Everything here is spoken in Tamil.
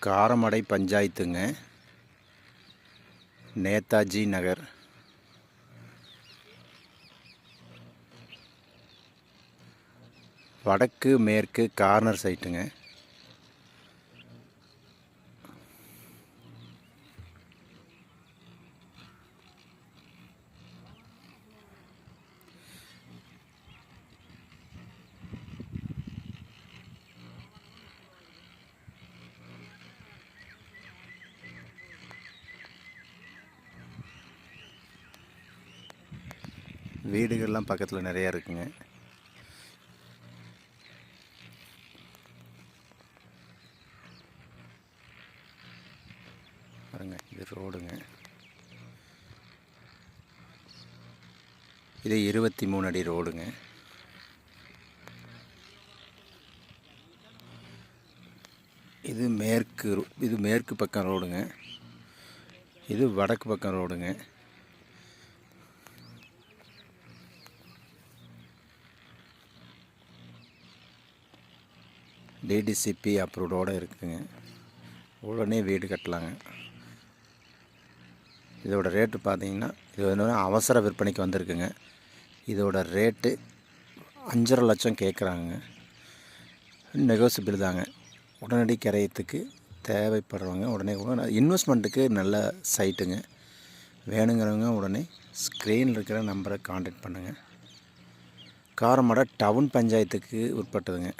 காரமடை பஞ்சாயத்துங்க, நேதாஜி நகர். வடக்கு மேற்கு கார்னர் சைட்டுங்க. வீடுகள்லாம் பக்கத்தில் நிறையா இருக்குங்க. பாருங்க, இது ரோடுங்க. இது 23 அடி ரோடுங்க. இது மேற்கு பக்கம் ரோடுங்க. இது வடக்கு பக்கம் ரோடுங்க. டிடிசிபி அப்ரூவ்டோடு இருக்குதுங்க. உடனே வீடு கட்டலாங்க. இதோட ரேட்டு பார்த்தீங்கன்னா, இது வந்து அவசர விற்பனைக்கு வந்திருக்குங்க. இதோட ரேட்டு 5.5 லட்சம் கேட்குறாங்க. நெகோசியபிள் தாங்க. உடனடி கிரயத்துக்கு தேவைப்படுறவங்க உடனே இன்வெஸ்ட்மெண்ட்டுக்கு நல்ல சைட்டுங்க. வேணுங்கிறவங்க உடனே ஸ்க்ரீனில் இருக்கிற நம்பரை கான்டாக்ட் பண்ணுங்கள். காரமடை டவுன் பஞ்சாயத்துக்கு உட்பட்டதுங்க.